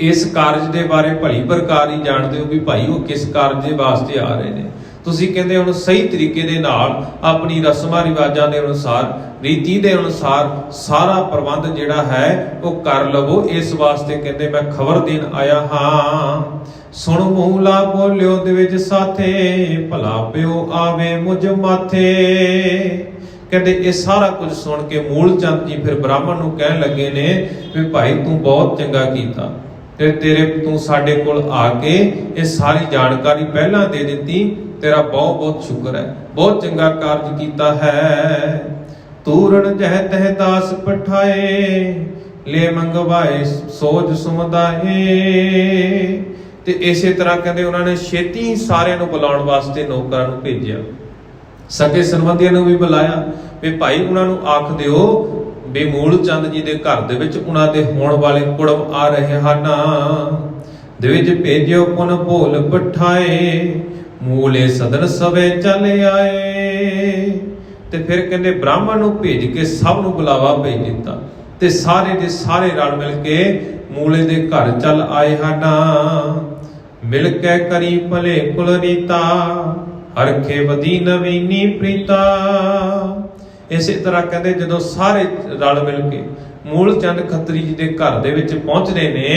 ਇਸ ਕਾਰਜ ਦੇ ਬਾਰੇ ਭਲੀ ਪ੍ਰਕਾਰ ਹੀ ਜਾਣਦੇ ਹੋ ਵੀ ਭਾਈ ਉਹ ਕਿਸ ਕਾਰਜ ਦੇ ਵਾਸਤੇ ਆ ਰਹੇ ਨੇ। ਤੁਸੀਂ ਕਹਿੰਦੇ ਹੁਣ ਸਹੀ ਤਰੀਕੇ ਦੇ ਨਾਲ ਆਪਣੀ ਰਸਮਾਂ ਰਿਵਾਜਾਂ ਦੇ ਅਨੁਸਾਰ, ਰੀਤੀ ਦੇ ਅਨੁਸਾਰ ਸਾਰਾ ਪ੍ਰਬੰਧ ਜਿਹੜਾ ਹੈ ਉਹ ਕਰ ਲਵੋ। ਇਸ ਵਾਸਤੇ ਕਹਿੰਦੇ ਮੈਂ ਖਬਰ ਦੇਣ ਆਇਆ ਹਾਂ। ਸੁਣ ਮੂਲਾ ਬੋਲਿਓ ਦੇ ਵਿੱਚ ਸਾਥੇ ਭਲਾ ਪਿਓ ਆਵੇ ਮੁਝ ਮਾਥੇ। ਕਹਿੰਦੇ ਇਹ ਸਾਰਾ ਕੁਝ ਸੁਣ ਕੇ ਮੂਲ ਚੰਦ ਜੀ ਫਿਰ ਬ੍ਰਾਹਮਣ ਨੂੰ ਕਹਿਣ ਲੱਗੇ ਨੇ ਵੀ ਭਾਈ ਤੂੰ ਬਹੁਤ ਚੰਗਾ ਕੀਤਾ ਤੇ ਤੂੰ ਸਾਡੇ ਕੋਲ ਆ ਕੇ ਇਹ ਸਾਰੀ ਜਾਣਕਾਰੀ ਪਹਿਲਾਂ ਦੇ ਦਿੱਤੀ, ਤੇਰਾ ਬਹੁਤ ਬਹੁਤ ਸ਼ੁਕਰ ਹੈ, ਬਹੁਤ ਚੰਗਾ ਕਾਰਜ ਕੀਤਾ ਹੈ। ਤੂਰਨ ਜਹ ਤਹ ਦਾਸ ਪਠਾਏ ਲੈ ਮੰਗਵਾਏ ਸੋਜ ਸੁਮਦਾਏ। ਤੇ ਇਸੇ ਤਰ੍ਹਾਂ ਕਹਿੰਦੇ ਉਹਨਾਂ ਨੇ ਛੇਤੀ ਸਾਰਿਆਂ ਨੂੰ ਬੁਲਾਉਣ ਵਾਸਤੇ ਨੌਕਰਾਂ ਨੂੰ ਭੇਜਿਆ, ਸਕੇ ਸੰਬੰਧੀਆਂ ਨੂੰ ਵੀ ਬੁਲਾਇਆ ਵੀ ਭਾਈ ਉਹਨਾਂ ਨੂੰ ਆਖ ਦਿਓ ਵੀ ਮੂਲ ਚੰਦ ਜੀ ਦੇ ਘਰ ਦੇ ਵਿੱਚ ਉਹਨਾਂ ਦੇ ਹੋਣ ਵਾਲੇ ਕੁੜਮ ਆ ਰਹੇ ਹਨ। ਦੇ ਵਿੱਚ ਭੇਜਿਓ ਪੁਨ ਭੋਲ ਪਠਾਏ ਮੂਲੇ ਸਦਨ ਸਵੇ ਚੱਲ ਆਏ। ਤੇ ਫਿਰ ਕਹਿੰਦੇ ਬ੍ਰਾਹਮਣ ਨੂੰ ਭੇਜ ਕੇ ਸਭ ਨੂੰ ਬੁਲਾਵਾ ਭੇਜ ਦਿੱਤਾ ਤੇ ਸਾਰੇ ਦੇ ਸਾਰੇ ਰਲ ਮਿਲ ਕੇ ਮੂਲੇ ਦੇ ਘਰ ਚੱਲ ਆਏ ਹਨ। ਮਿਲ ਕੇ ਕਰੀ ਭਲੇ ਕੁਲ ਰੀਤਾ ਹਰਖੇ ਵਦੀ ਨਵੀਨੀ ਪ੍ਰੀਤਾ। ਇਸੇ ਤਰ੍ਹਾਂ ਕਹਿੰਦੇ ਜਦੋਂ ਸਾਰੇ ਰਲ ਮਿਲ ਕੇ ਮੂਲ ਚੰਦ ਖੱਤਰੀ ਜੀ ਦੇ ਘਰ ਦੇ ਵਿੱਚ ਪਹੁੰਚਦੇ ਨੇ,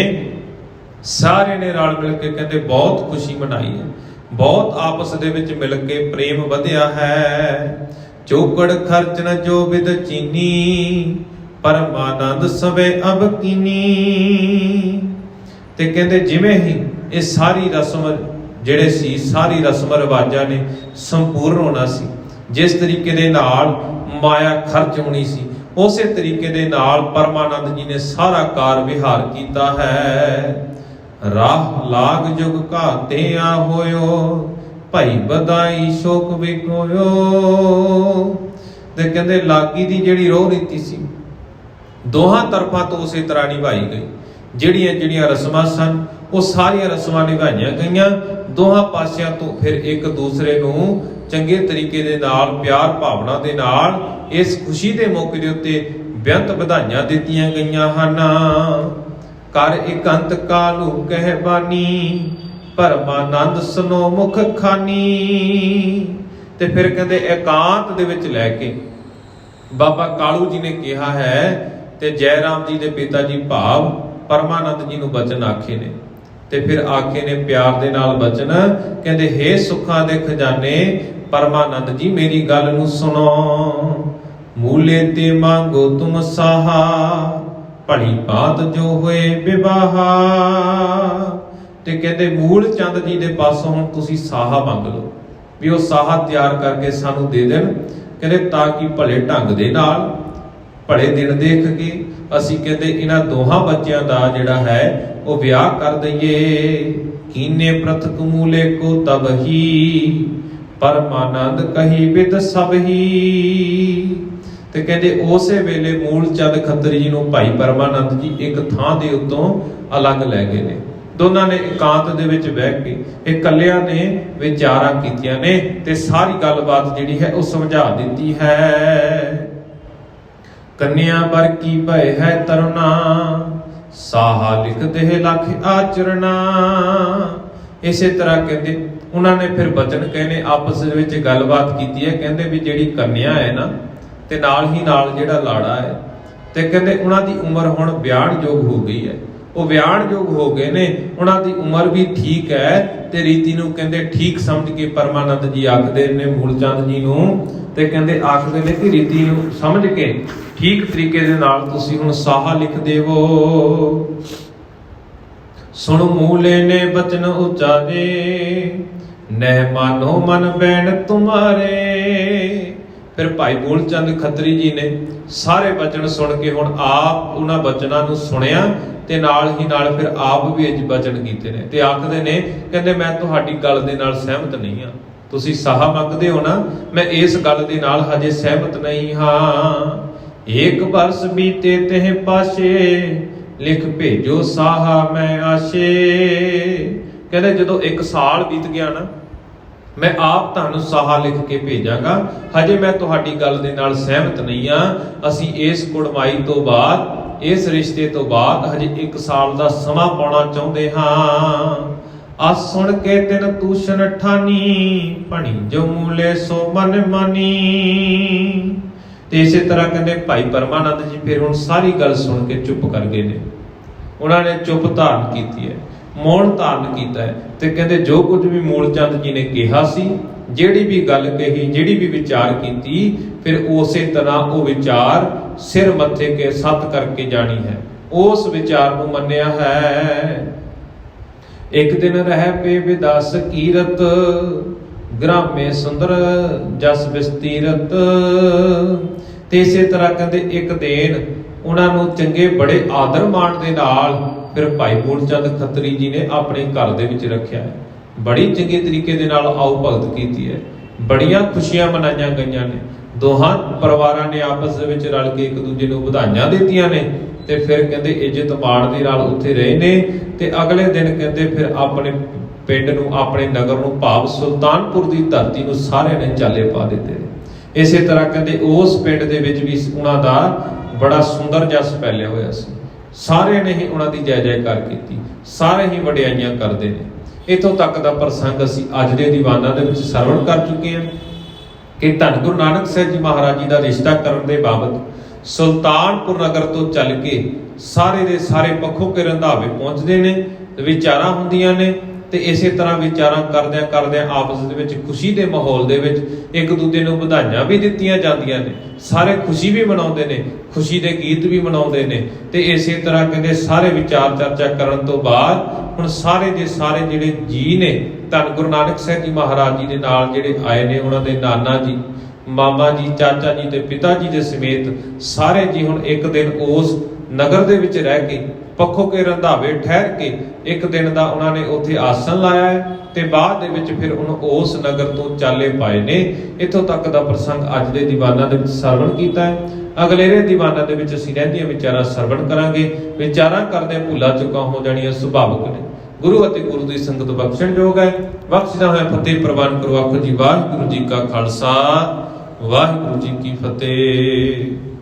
ਸਾਰੇ ਨੇ ਰਲ ਮਿਲ ਕੇ ਕਹਿੰਦੇ ਬਹੁਤ ਖੁਸ਼ੀ ਮਨਾਈ ਹੈ, ਬਹੁਤ ਆਪਸ ਦੇ ਵਿੱਚ ਮਿਲ ਕੇ ਪ੍ਰੇਮ ਵਧਿਆ ਹੈ। ਚੌਕੜ ਖਰਚਨ ਜੋ ਵਿਦ ਚੀਨੀ ਪਰਮਾਨੰਦ ਸਵੇ ਅਬ ਕੀਨੀ। ਤੇ ਕਹਿੰਦੇ ਜਿਵੇਂ ਹੀ ਇਹ ਸਾਰੀ ਰਸਮ ਜਿਹੜੇ ਸੀ, ਸਾਰੀ ਰਸਮ ਰਿਵਾਜਾਂ ਨੇ ਸੰਪੂਰਨ ਹੋਣਾ ਸੀ, ਜਿਸ ਤਰੀਕੇ ਦੇ ਨਾਲ ਮਾਇਆ ਖਰਚ ਹੋਣੀ ਸੀ, ਉਸੇ ਤਰੀਕੇ ਦੇ ਨਾਲ ਪਰਮਾਨੰਦ ਜੀ ਨੇ ਸਾਰਾ ਕਾਰ ਵਿਹਾਰ ਕੀਤਾ ਹੈ। ਰਾਹ ਲਾਗ ਜੁਗ ਘਾਤੇ ਆ ਹੋਇਓ ਭਾਈ ਵਧਾਈ ਸ਼ੋਕ ਵਿਕੋਇਓ। ਤੇ ਕਹਿੰਦੇ ਲਾਗੀ ਦੀ ਜਿਹੜੀ ਰੋਹ ਰੀਤੀ ਸੀ ਦੋਹਾਂ ਤਰਫਾਂ ਤੋਂ ਉਸੇ ਤਰ੍ਹਾਂ ਨਿਭਾਈ ਗਈ। ਜਿਹੜੀਆਂ ਰਸਮਾਂ ਸਨ ਉਹ ਸਾਰੀਆਂ ਰਸਮਾਂ ਨਿਭਾਈਆਂ ਗਈਆਂ ਦੋਹਾਂ ਪਾਸਿਆਂ ਤੋਂ। ਫਿਰ ਇੱਕ ਦੂਸਰੇ ਨੂੰ ਚੰਗੇ ਤਰੀਕੇ ਦੇ ਨਾਲ ਪਿਆਰ ਭਾਵਨਾ ਦੇ ਨਾਲ ਇਸ ਖੁਸ਼ੀ ਦੇ ਮੌਕੇ ਦੇ ਉੱਤੇ ਬੇਅੰਤ ਵਧਾਈਆਂ ਦਿੱਤੀਆਂ ਗਈਆਂ ਹਨ। ਕਰ ਇਕੰਤ ਕਾਲੂ ਕਹਿ ਬਾਨੀ ਪਰਮਾਨੰਦ ਸਨੋ ਮੁਖ ਖਾਨੀ। ਤੇ ਫਿਰ ਕਹਿੰਦੇ ਇਕਾਂਤ ਦੇ ਵਿੱਚ ਲੈ ਕੇ ਬਾਬਾ ਕਾਲੂ ਜੀ ਨੇ ਕਿਹਾ ਹੈ ਤੇ ਜੈ ਰਾਮ ਜੀ ਦੇ ਪਿਤਾ ਜੀ ਭਾਵ ਪਰਮਾਨੰਦ ਜੀ ਨੂੰ ਬਚਨ ਆਖੇ ਨੇ। ਤੇ ਫਿਰ ਆਖੇ ਨੇ ਪਿਆਰ ਦੇ ਨਾਲ ਬਚਨ, ਕਹਿੰਦੇ ਹੇ ਸੁੱਖਾਂ ਦੇ ਖਜ਼ਾਨੇ ਪਰਮਾਨੰਦ ਜੀ ਮੇਰੀ ਗੱਲ ਨੂੰ ਸੁਣੋ। ਮੂਲੇ ਤੇ ਮੰਗੋ ਤੁਮ ਸਾਹਾ ਭਲੀ ਬਾਤ ਜੋ ਹੋਏ ਵਿਵਾਹਾ। ਤੇ ਕਹਿੰਦੇ ਮੂਲ ਚੰਦ ਜੀ ਦੇ ਪਾਸੋਂ ਹੁਣ ਤੁਸੀਂ ਸਾਹਾ ਮੰਗ ਲਓ ਵੀ ਉਹ ਸਾਹਾ ਤਿਆਰ ਕਰਕੇ ਸਾਨੂੰ ਦੇ ਦੇਣ। ਕਹਿੰਦੇ ਤਾਂ ਕਿ ਭਲੇ ਢੰਗ ਦੇ ਨਾਲ ਭਲੇ ਦਿਨ ਦੇਖ ਕੇ ਅਸੀਂ ਕਹਿੰਦੇ ਇਹਨਾਂ ਦੋਹਾਂ ਬੱਚਿਆਂ ਦਾ ਜਿਹੜਾ ਹੈ ਉਹ ਵਿਆਹ ਕਰ ਦਈਏ। ਕੀਨੇ ਪ੍ਰਥਕ ਮੂਲੇ ਕੋ ਤਬ ਹੀ ਪਰਮਾਨੰਦ ਕਹੀ ਵਿਦ ਸਭ ਹੀ। ਤੇ ਕਹਿੰਦੇ ਉਸੇ ਵੇਲੇ ਮੂਲ ਚੰਦ ਖੱਤਰੀ ਜੀ ਨੂੰ ਭਾਈ ਪਰਮਾਨੰਦ ਜੀ ਇੱਕ ਥਾਂ ਦੇ ਉੱਤੋਂ ਅਲੱਗ ਲੈ ਗਏ ਨੇ। ਦੋਨਾਂ ਨੇ ਇਕਾਂਤ ਦੇ ਵਿੱਚ ਬਹਿ ਕੇ ਇਕੱਲਿਆਂ ਨੇ ਵਿਚਾਰਾਂ ਕੀਤੀਆਂ ਨੇ ਤੇ ਸਾਰੀ ਗੱਲਬਾਤ ਜਿਹੜੀ ਹੈ ਉਹ ਸਮਝਾ ਦਿੱਤੀ ਹੈ। ਕੰਨਿਆ ਬਰ ਕੀ ਭੈ ਹੈ ਤਰੁਣਾ, ਸਾਹਾ ਲਿਖ ਦੇਹ ਲਖ ਆਚਰਣਾ। ਇਸੇ ਤਰ੍ਹਾਂ ਕਹਿੰਦੇ ਉਹਨਾਂ ਨੇ ਫਿਰ ਬਚਨ ਕਹਿੰਦੇ ਆਪਸ ਦੇ ਵਿੱਚ ਗੱਲਬਾਤ ਕੀਤੀ ਹੈ। ਕਹਿੰਦੇ ਵੀ ਜਿਹੜੀ ਕੰਨਿਆ ਹੈ ਨਾ ਤੇ ਨਾਲ ਹੀ ਨਾਲ ਜਿਹੜਾ ਲਾੜਾ ਹੈ, ਤੇ ਕਹਿੰਦੇ ਉਹਨਾਂ ਦੀ ਉਮਰ ਹੁਣ ਵਿਆਹਣਯੋਗ ਹੋ ਗਈ ਹੈ। ਉਹ ਵਿਆਹਣਯੋਗ ਹੋ ਗਏ ਨੇ, ਉਹਨਾਂ ਦੀ ਉਮਰ ਵੀ ਠੀਕ ਹੈ ਤੇ ਰੀਤੀ ਨੂੰ ਕਹਿੰਦੇ ਠੀਕ ਸਮਝ ਕੇ ਪਰਮਾਨੰਦ ਜੀ ਆਖਦੇ ਨੇ ਮੂਲ ਚੰਦ ਜੀ ਨੂੰ, ਤੇ ਕਹਿੰਦੇ ਆਖਦੇ ਨੇ ਕਿ ਰੀਤੀ ਨੂੰ ਸਮਝ ਕੇ ਠੀਕ ਤਰੀਕੇ ਦੇ ਨਾਲ ਤੁਸੀਂ ਹੁਣ ਸਾਹਾ ਲਿਖ ਦੇਵੋ। ਸੁਣ ਮੂਲੇ ਨੇ ਬਚਨ ਉਚਾਰੇ, ਨਹਿ ਮਾਨੋ ਮਨ ਬੈਣ ਤੁਮਾਰੇ। ਫਿਰ ਭਾਈ ਮੂਲ ਚੰਦ ਖੱਤਰੀ ਜੀ ਨੇ ਸਾਰੇ ਬਚਨ ਸੁਣ ਕੇ ਹੁਣ ਆਪ ਉਹਨਾਂ ਬਚਨਾਂ ਨੂੰ ਸੁਣਿਆ ਤੇ ਨਾਲ ਹੀ ਨਾਲ ਫਿਰ ਆਪ ਵੀ ਇਹ ਬਚਨ ਕੀਤੇ ਨੇ ਤੇ ਆਖਦੇ ਨੇ ਕਹਿੰਦੇ ਮੈਂ ਤੁਹਾਡੀ ਗੱਲ ਦੇ ਨਾਲ ਸਹਿਮਤ ਨਹੀਂ ਹਾਂ। ਤੁਸੀਂ ਸਾਹਾ ਮੰਗਦੇ ਹੋ ਨਾ, ਮੈਂ ਇਸ ਗੱਲ ਦੇ ਨਾਲ ਹਜੇ ਸਹਿਮਤ ਨਹੀਂ ਹਾਂ। ਇੱਕ ਬਰਸ ਬੀਤੇ ਤਹਿ ਪਾਸ਼ੇ, ਲਿਖ ਭੇਜੋ ਸਾਹਾ ਮੈਂ ਆਸ਼ੇ। ਕਹਿੰਦੇ ਜਦੋਂ 1 ਸਾਲ ਬੀਤ ਗਿਆ ਨਾ, ਮੈਂ ਆਪ ਤੁਹਾਨੂੰ ਸਾਹਾ ਲਿਖ ਕੇ ਭੇਜਾਂਗਾ। ਹਜੇ ਮੈਂ ਤੁਹਾਡੀ ਗੱਲ ਦੇ ਨਾਲ ਸਹਿਮਤ ਨਹੀਂ ਆ। ਅਸੀਂ ਇਸ ਕੁੜਮਾਈ ਤੋਂ ਬਾਅਦ, ਇਸ ਰਿਸ਼ਤੇ ਤੋਂ ਬਾਅਦ ਹਜੇ 1 ਸਾਲ ਦਾ ਸਮਾਂ ਪਾਉਣਾ ਚਾਹੁੰਦੇ ਹਾਂ। ਆ ਸੁਣ ਕੇ ਤਿਨ ਤੂਸ਼ਨ ਠਾਨੀ, ਭਣੀ ਜੋ ਮੂਲੇ ਸੋ ਮਨ ਮਾਨੀ। ਤੇ ਇਸੇ ਤਰ੍ਹਾਂ ਕਹਿੰਦੇ ਭਾਈ ਪਰਮਾਨੰਦ ਜੀ ਫਿਰ ਹੁਣ ਸਾਰੀ ਗੱਲ ਸੁਣ ਕੇ ਚੁੱਪ ਕਰ ਗਏ ਨੇ। ਉਹਨਾਂ ਨੇ ਚੁੱਪ ਧਾਰਨ ਕੀਤੀ ਹੈ, ਮੌਨ ਧਾਰਨ ਕੀਤਾ ਹੈ ਤੇ ਕਹਿੰਦੇ ਜੋ ਕੁਝ ਵੀ ਮੂਲ ਚੰਦ ਜੀ ਨੇ ਕਿਹਾ ਸੀ, ਜਿਹੜੀ ਵੀ ਗੱਲ ਕਹੀ, ਜਿਹੜੀ ਵੀ ਵਿਚਾਰ ਕੀਤੀ, ਫਿਰ ਉਸੇ ਤਰ੍ਹਾਂ ਉਹ ਵਿਚਾਰ ਸਿਰ ਮੱਥੇ ਕੇ ਸੱਤ ਕਰਕੇ ਜਾਣੀ ਹੈ। ਉਸ ਵਿਚਾਰ ਨੂੰ ਮੰਨਿਆ ਹੈ। ਇੱਕ ਦਿਨ ਰਹਿ ਪੇ ਵਿਦਾਸ ਕੀਰਤ, ਗ੍ਰਾਮੇ ਸੁੰਦਰ ਜਸ ਵਿਸਤੀਰਤ। ਤੇ ਇਸੇ ਤਰ੍ਹਾਂ ਕਹਿੰਦੇ ਇੱਕ ਦਿਨ ਉਹਨਾਂ ਨੂੰ ਚੰਗੇ ਬੜੇ ਆਦਰ ਮਾਣ ਦੇ ਨਾਲ ਫਿਰ ਭਾਈ ਮੂਲ ਚੰਦ ਖੱਤਰੀ ਜੀ ਨੇ ਆਪਣੇ ਘਰ ਦੇ ਵਿੱਚ ਰੱਖਿਆ ਹੈ। ਬੜੀ ਚੰਗੇ ਤਰੀਕੇ ਦੇ ਨਾਲ ਆਓ ਭਗਤ ਕੀਤੀ ਹੈ। ਬੜੀਆਂ ਖੁਸ਼ੀਆਂ ਮਨਾਈਆਂ ਗਈਆਂ ਨੇ। ਦੋਹਾਂ ਪਰਿਵਾਰਾਂ ਨੇ ਆਪਸ ਦੇ ਵਿੱਚ ਰਲ ਕੇ ਇੱਕ ਦੂਜੇ ਨੂੰ ਵਧਾਈਆਂ ਦਿੱਤੀਆਂ ਨੇ ਤੇ ਫਿਰ ਕਹਿੰਦੇ ਇੱਜ਼ਤ ਮਾਣ ਦੇ ਨਾਲ ਉੱਥੇ ਰਹੇ ਨੇ। ਤੇ ਅਗਲੇ ਦਿਨ ਕਹਿੰਦੇ ਫਿਰ ਆਪਣੇ ਪਿੰਡ ਨੂੰ, ਆਪਣੇ ਨਗਰ ਨੂੰ, ਭਾਵ ਸੁਲਤਾਨਪੁਰ ਦੀ ਧਰਤੀ ਨੂੰ ਸਾਰਿਆਂ ਨੇ ਚਾਲੇ ਪਾ ਦਿੱਤੇ ਨੇ। ਇਸੇ ਤਰ੍ਹਾਂ ਕਹਿੰਦੇ ਉਸ ਪਿੰਡ ਦੇ ਵਿੱਚ ਵੀ ਉਹਨਾਂ ਦਾ ਬੜਾ ਸੁੰਦਰ ਜਸ ਫੈਲਿਆ ਹੋਇਆ ਸੀ। ਸਾਰਿਆਂ ਨੇ ਹੀ ਉਹਨਾਂ ਦੀ ਜੈ ਜੈਕਾਰ ਕੀਤੀ, ਸਾਰੇ ਹੀ ਵਡਿਆਈਆਂ ਕਰਦੇ ਨੇ। ਇੱਥੋਂ ਤੱਕ ਦਾ ਪ੍ਰਸੰਗ ਅਸੀਂ ਅੱਜ ਦੇ ਦੀਵਾਨਾਂ ਦੇ ਵਿੱਚ ਸਰਵਣ ਕਰ ਚੁੱਕੇ ਹਾਂ ਕਿ ਧੰਨ ਗੁਰੂ ਨਾਨਕ ਸਾਹਿਬ ਜੀ ਮਹਾਰਾਜ ਜੀ ਦਾ ਰਿਸ਼ਤਾ ਕਰਨ ਦੇ ਬਾਬਤ ਸੁਲਤਾਨਪੁਰ ਨਗਰ ਤੋਂ ਚੱਲ ਕੇ ਸਾਰੇ ਦੇ ਸਾਰੇ ਪੱਖੋਂ ਕੇ ਰੰਧਾਵੇ ਪਹੁੰਚਦੇ ਨੇ, ਵਿਚਾਰਾਂ ਹੁੰਦੀਆਂ ਨੇ ਤੇ ਇਸੇ ਤਰ੍ਹਾਂ ਵਿਚਾਰਾਂ ਕਰਦਿਆਂ ਆਪਸ ਦੇ ਵਿੱਚ ਖੁਸ਼ੀ ਦੇ ਮਾਹੌਲ ਦੇ ਵਿੱਚ ਇੱਕ ਦੂਜੇ ਨੂੰ ਵਧਾਈਆਂ ਵੀ ਦਿੱਤੀਆਂ ਜਾਂਦੀਆਂ ਨੇ। ਸਾਰੇ ਖੁਸ਼ੀ ਵੀ ਮਨਾਉਂਦੇ ਨੇ, ਖੁਸ਼ੀ ਦੇ ਗੀਤ ਵੀ ਮਨਾਉਂਦੇ ਨੇ। ਤੇ ਇਸੇ ਤਰ੍ਹਾਂ ਕਹਿੰਦੇ ਸਾਰੇ ਵਿਚਾਰ ਚਰਚਾ ਕਰਨ ਤੋਂ ਬਾਅਦ ਹੁਣ ਸਾਰੇ ਦੇ ਸਾਰੇ ਜਿਹੜੇ ਜੀ ਨੇ ਧੰਨ ਗੁਰੂ ਨਾਨਕ ਸਾਹਿਬ ਜੀ ਮਹਾਰਾਜ ਜੀ ਦੇ ਨਾਲ ਜਿਹੜੇ ਆਏ ਨੇ, ਉਹਨਾਂ ਦੇ ਨਾਨਾ ਜੀ, ਮਾਮਾ ਜੀ, ਚਾਚਾ ਜੀ ਤੇ ਪਿਤਾ ਜੀ ਦੇ ਸਮੇਤ ਸਾਰੇ ਜੀ ਹੁਣ ਇੱਕ ਦਿਨ ਉਸ ਨਗਰ ਦੇ ਵਿੱਚ ਰਹਿ ਕੇ ਪੱਖੋਂ ਕੇ ਰੰਧਾਵੇ ਠਹਿਰ ਕੇ ਇੱਕ ਦਿਨ ਦਾ ਉਹਨਾਂ ਨੇ ਉੱਥੇ ਆਸਣ ਲਾਇਆ ਹੈ ਤੇ ਬਾਅਦ ਦੇ ਵਿੱਚ ਫਿਰ ਉਹਨੂੰ ਉਸ ਨਗਰ ਤੋਂ ਚਾਲੇ ਪਾਏ ਨੇ। ਇੱਥੋਂ ਤੱਕ ਦਾ ਪ੍ਰਸੰਗ ਅੱਜ ਦੇ ਦੀਵਾਨਾਂ ਦੇ ਵਿੱਚ ਸਰਵਣ ਕੀਤਾ ਹੈ। ਅਗਲੇਰੇ ਦੀਵਾਨਾਂ ਦੇ ਵਿੱਚ ਅਸੀਂ ਰਹਿੰਦੀਆਂ ਵਿਚਾਰਾਂ ਸਰਵਣ ਕਰਾਂਗੇ। ਵਿਚਾਰਾਂ ਕਰਦੇ ਭੁੱਲਾਂ ਚੁੱਕਾਂ ਹੋ ਜਾਣੀਆਂ ਸੁਭਾਵਿਕ ਨੇ। ਗੁਰੂ ਅਤੇ ਗੁਰੂ ਦੀ ਸੰਗਤ ਬਖਸ਼ਣਯੋਗ ਹੈ। ਬਖਸ਼ਦਾ ਹੋਇਆ ਫਤਿਹ ਪ੍ਰਵਾਨ ਕਰੋ। ਆਖੋ ਜੀ ਵਾਹਿਗੁਰੂ ਜੀ ਕਾ ਖਾਲਸਾ, ਵਾਹਿਗੁਰੂ ਜੀ ਕੀ ਫਤਿਹ।